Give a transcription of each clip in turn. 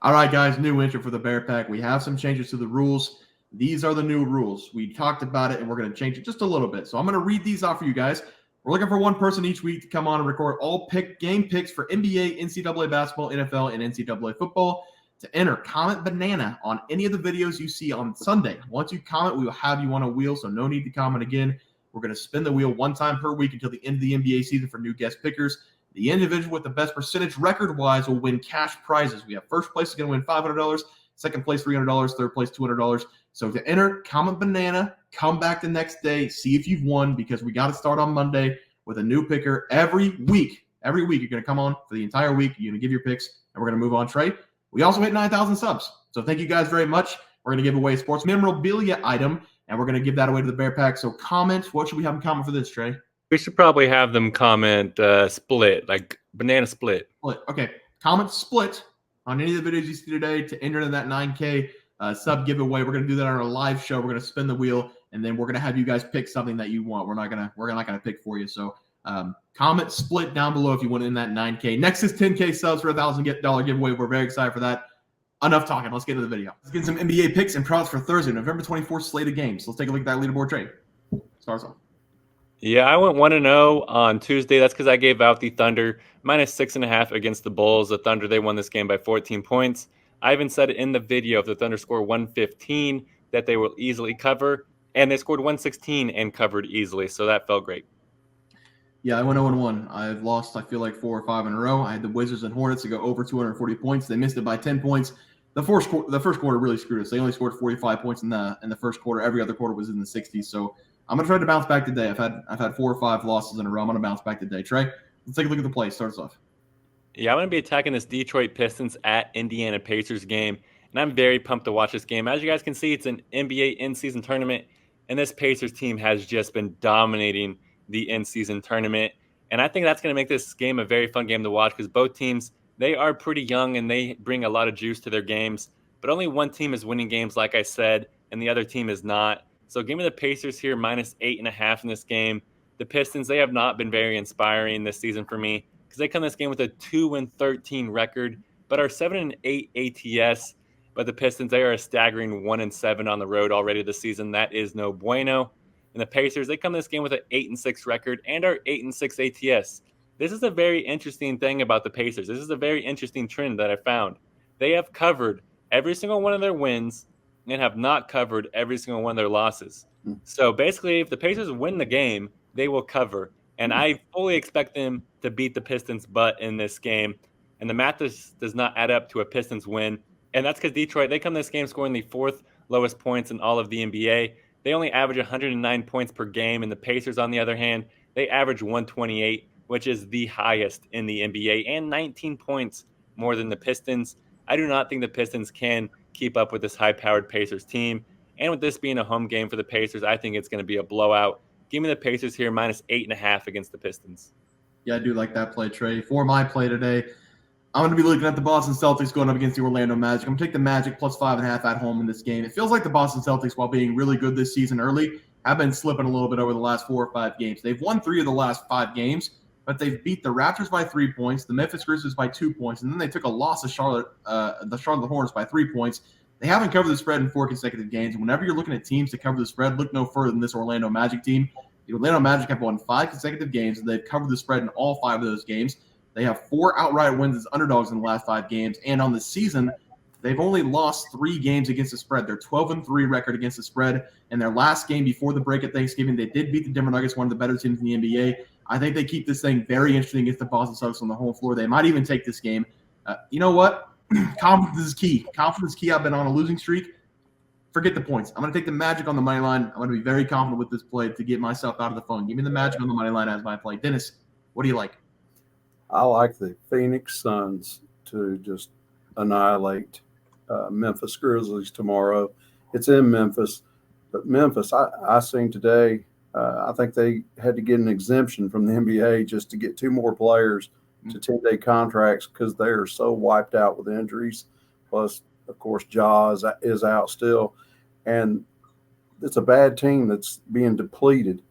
All right, guys, new intro for the Bear Pack. We have some changes to the rules. These are the new rules. We talked about it, and we're going to change it just a little bit. So I'm going to read these off for you guys. We're looking for one person each week to come on and record all game picks for NBA, NCAA basketball, NFL, and NCAA football. To enter, comment banana on any of the videos you see on Sunday. Once you comment, we will have you on a wheel, so no need to comment again. We're going to spin the wheel one time per week until the end of the NBA season for new guest pickers. The individual with the best percentage record-wise will win cash prizes. We have first place is going to win $500, second place $300, third place $200. So to enter, comment banana, come back the next day, see if you've won, because we got to start on Monday with a new picker every week. Every week you're going to come on for the entire week. You're going to give your picks, and we're going to move on. Trey, we also hit 9,000 subs. So thank you guys very much. We're going to give away a sports memorabilia item, and we're going to give that away to the Bear Pack. So comment. What should we have them comment for this, Trey? We should probably have them comment split, like banana split. Okay. Comment split on any of the videos you see today to enter in that 9K sub giveaway. We're going to do that on our live show. We're going to spin the wheel, and then we're going to have you guys pick something that you want. We're not going to pick for you. So comment split down below if you want in that 9K. Next is 10K subs for $1,000 giveaway. We're very excited for that. Enough talking. Let's get to the video. Let's get some NBA picks and props for Thursday, November 24th slate of games. Let's take a look at that leaderboard trade. Starts off. Yeah, I went 1-0 on Tuesday. That's because I gave out the Thunder -6.5 against the Bulls. The Thunder, they won this game by 14 points. I even said it in the video, if the Thunder score 115, that they will easily cover. And they scored 116 and covered easily, so that felt great. Yeah, I went 0-1. I've lost, I feel like, 4 or 5 in a row. I had the Wizards and Hornets to go over 240 points. They missed it by 10 points. The first quarter really screwed us. They only scored 45 points in the first quarter. Every other quarter was in the 60s. So I'm gonna try to bounce back today. I've had 4 or 5 losses in a row. I'm gonna bounce back today. Trey, let's take a look at the play. Starts off. Yeah, I'm gonna be attacking this Detroit Pistons at Indiana Pacers game, and I'm very pumped to watch this game. As you guys can see, it's an NBA in-season tournament, and this Pacers team has just been dominating the in-season tournament. And I think that's gonna make this game a very fun game to watch because both teams, they are pretty young and they bring a lot of juice to their games. But only one team is winning games, like I said, and the other team is not. So give me the Pacers here, -8.5 in this game. The Pistons, they have not been very inspiring this season for me because they come this game with a 2-13 record, but are 7-8 ATS. But the Pistons, they are a staggering 1-7 on the road already this season. That is no bueno. And the Pacers, they come this game with an 8-6 record and are 8-6 ATS. This is a very interesting thing about the Pacers. This is a very interesting trend that I found. They have covered every single one of their wins and have not covered every single one of their losses. So basically, if the Pacers win the game, they will cover. And I fully expect them to beat the Pistons' butt in this game. And the math does not add up to a Pistons win. And that's because Detroit, they come this game scoring the 4th lowest points in all of the NBA. They only average 109 points per game. And the Pacers, on the other hand, they average 128, which is the highest in the NBA, and 19 points more than the Pistons. I do not think the Pistons can keep up with this high-powered Pacers team. And with this being a home game for the Pacers, I think it's going to be a blowout. Give me the Pacers here -8.5 against the Pistons. Yeah, I do like that play, Trey. For my play today, I'm going to be looking at the Boston Celtics going up against the Orlando Magic. I'm going to take the Magic +5.5 at home in this game. It feels like the Boston Celtics, while being really good this season early, have been slipping a little bit over the last 4 or 5 games. They've won 3 of the last 5 games, but they've beat the Raptors by 3 points, the Memphis Grizzlies by 2 points, and then they took a loss to the Charlotte Hornets by 3 points. They haven't covered the spread in 4 consecutive games. And whenever you're looking at teams to cover the spread, look no further than this Orlando Magic team. The Orlando Magic have won 5 consecutive games, and they've covered the spread in all 5 of those games. They have 4 outright wins as underdogs in the last 5 games, and on the season, they've only lost 3 games against the spread. They're 12-3 record against the spread. In their last game before the break at Thanksgiving, they did beat the Denver Nuggets, one of the better teams in the NBA. I think they keep this thing very interesting against the Boston Celtics on the home floor. They might even take this game. You know what? Confidence is key. Confidence is key. I've been on a losing streak. Forget the points. I'm going to take the Magic on the money line. I'm going to be very confident with this play to get myself out of the phone. Give me the Magic on the money line as my play. Dennis, what do you like? I like the Phoenix Suns to just annihilate Memphis Grizzlies tomorrow. It's in Memphis, but Memphis, I seen today, I think they had to get an exemption from the NBA just to get 2 more players to 10-day contracts because they are so wiped out with injuries. Plus, of course, Ja is out still. And it's a bad team that's being depleted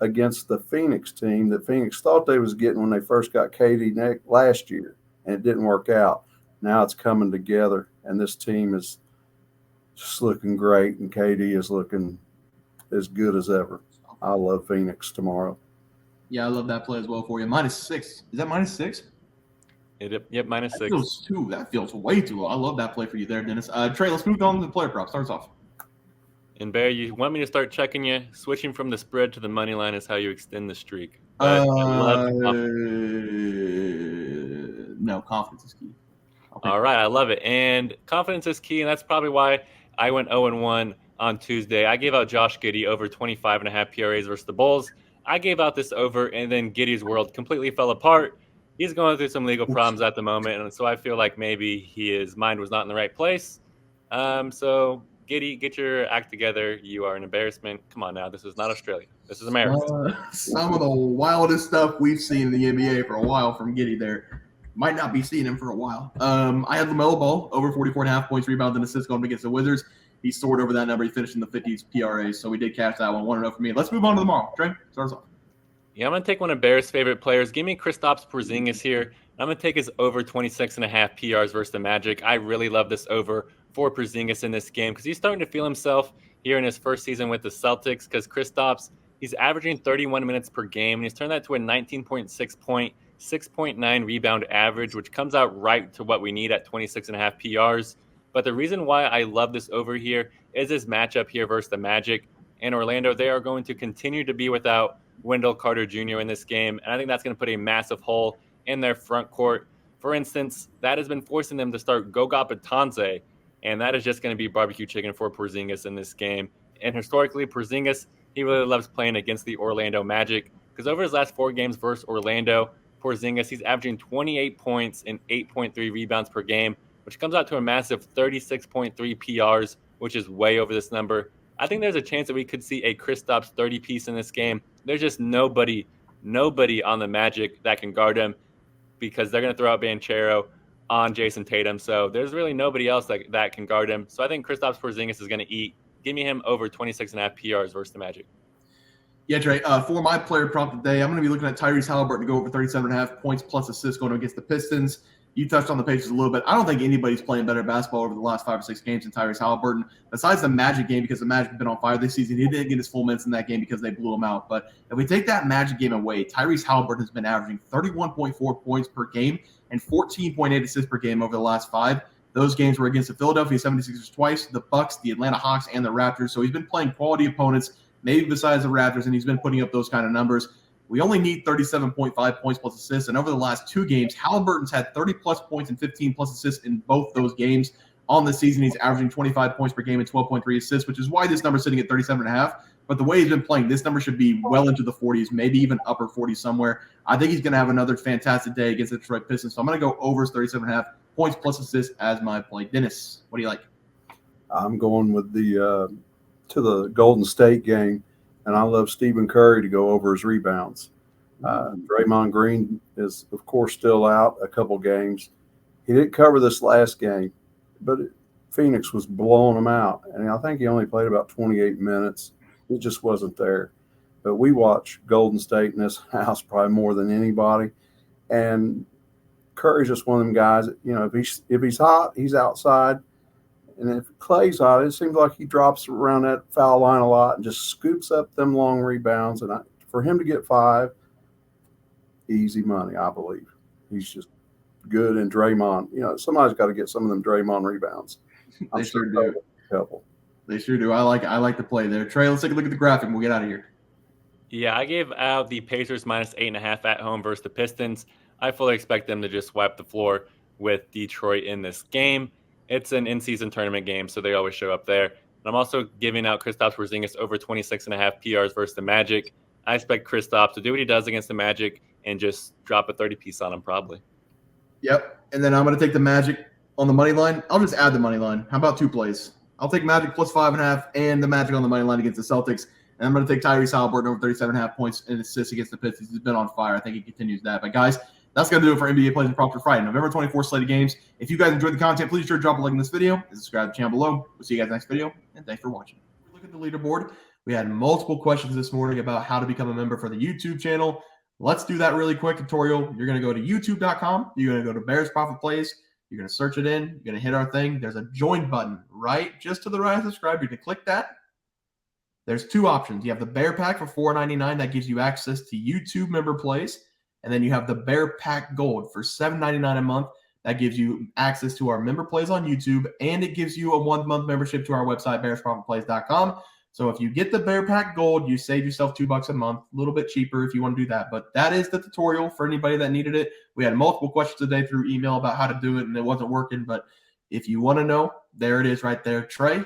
against the Phoenix team that Phoenix thought they was getting when they first got KD last year, and it didn't work out. now it's coming together, and this team is just looking great, and KD is looking as good as ever. I love Phoenix tomorrow. Yeah, I love that play as well for you. -6. Is that -6? Yep, That -6. that feels way too low. I love that play for you there, Dennis. Trey, let's move on to the player prop. Start us off. And Bear, you want me to start checking you? Switching from the spread to the money line is how you extend the streak. But I love no, confidence is key. All right, I love it. And confidence is key, and that's probably why I went 0-1 on Tuesday. I gave out Josh Giddey over 25.5 PRAs versus the Bulls. I gave out this over, and then Giddey's world completely fell apart. He's going through some legal problems at the moment, and so I feel like maybe his mind was not in the right place. So, Giddey, get your act together. You are an embarrassment. Come on now. This is not Australia. This is America. Some of the wildest stuff we've seen in the NBA for a while from Giddey there. Might not be seeing him for a while. I had LaMelo Ball over 44.5 points, rebounds, and assists going against the Wizards. He soared over that number. He finished in the 50s PRAs, so we did catch that one. 1-0 for me. Let's move on to tomorrow. Trey, start us off. Yeah, I'm going to take one of Bear's favorite players. Give me Kristaps Porzingis here. I'm going to take his over 26.5 PRs versus the Magic. I really love this over for Porzingis in this game because he's starting to feel himself here in his first season with the Celtics because Kristaps, he's averaging 31 minutes per game, and he's turned that to a 19.6 point, 6.9 rebound average, which comes out right to what we need at 26.5 PRs. But the reason why I love this over here is this matchup here versus the Magic. And Orlando, they are going to continue to be without Wendell Carter Jr. in this game. And I think that's going to put a massive hole in their front court. For instance, that has been forcing them to start Goga Batanze. And that is just going to be barbecue chicken for Porzingis in this game. And historically, Porzingis, he really loves playing against the Orlando Magic. Because over his last 4 games versus Orlando, Porzingis, he's averaging 28 points and 8.3 rebounds per game, which comes out to a massive 36.3 PRs, which is way over this number. I think there's a chance that we could see a Kristaps 30 piece in this game. There's just nobody on the Magic that can guard him because they're going to throw out Banchero on Jason Tatum. So there's really nobody else that can guard him. So I think Kristaps Porzingis is going to eat. Give me him over 26.5 PRs versus the Magic. Yeah, Trey, for my player prop today, I'm going to be looking at Tyrese Haliburton to go over 37.5 points plus assists going against the Pistons. You touched on the Pacers a little bit. I don't think anybody's playing better basketball over the last 5 or 6 games than Tyrese Haliburton. Besides the Magic game, because the Magic have been on fire this season, he didn't get his full minutes in that game because they blew him out. But if we take that Magic game away, Tyrese Haliburton has been averaging 31.4 points per game and 14.8 assists per game over the last 5. Those games were against the Philadelphia 76ers twice, the Bucks, the Atlanta Hawks, and the Raptors. So he's been playing quality opponents, maybe besides the Raptors, and he's been putting up those kind of numbers. We only need 37.5 points plus assists, and over the last 2 games, Haliburton's had 30-plus points and 15-plus assists in both those games. On the season, he's averaging 25 points per game and 12.3 assists, which is why this number is sitting at 37.5. But the way he's been playing, this number should be well into the 40s, maybe even upper 40s somewhere. I think he's going to have another fantastic day against the Detroit Pistons, so I'm going to go over 37.5 points plus assists as my play. Dennis, what do you like? I'm going with the to the Golden State game, and I love Stephen Curry to go over his rebounds. Draymond Green is, of course, still out a couple games. He didn't cover this last game, but Phoenix was blowing him out, and I think he only played about 28 minutes. It just wasn't there. But we watch Golden State in this house probably more than anybody, and Curry's just one of them guys that, you know, if he's hot, he's outside. And if Clay's hot, it seems like he drops around that foul line a lot and just scoops up them long rebounds. And for him to get 5, easy money, I believe. He's just good. And Draymond, you know, somebody's got to get some of them Draymond rebounds. They sure do. They sure do. I like the play there. Trey, let's take a look at the graphic and we'll get out of here. Yeah, I gave out the Pacers minus 8.5 at home versus the Pistons. I fully expect them to just wipe the floor with Detroit in this game. It's an in-season tournament game, so they always show up there. And I'm also giving out Kristaps Porzingis over 26.5 PRs versus the Magic. I expect Kristaps to do what he does against the Magic and just drop a 30-piece on him probably. Yep, and then I'm going to take the Magic on the money line. I'll just add the money line. How about 2 plays? I'll take Magic plus 5.5 and the Magic on the money line against the Celtics. And I'm going to take Tyrese Haliburton over 37.5 points and assists against the Pistons. He's been on fire. I think he continues that. But, guys, that's going to do it for NBA Plays and Props for Friday, November 24th slated games. If you guys enjoyed the content, please sure to drop a like in this video and subscribe to the channel below. We'll see you guys next video, and thanks for watching. Look at the leaderboard. We had multiple questions this morning about how to become a member for the YouTube channel. Let's do that really quick tutorial. You're going to go to youtube.com. You're going to go to Bears Profit Plays. You're going to search it in. You're going to hit our thing. There's a join button right just to the right of subscribe. You're going to click that. There's two options. You have the Bear Pack for $4.99. That gives you access to YouTube member plays. And then you have the Bear Pack Gold for $7.99 a month. That gives you access to our member plays on YouTube, and it gives you a 1-month membership to our website, bearsprofitplays.com. So if you get the Bear Pack Gold, you save yourself $2 a month, a little bit cheaper if you want to do that. But that is the tutorial for anybody that needed it. We had multiple questions today through email about how to do it, and it wasn't working. But if you want to know, there it is right there. Trey,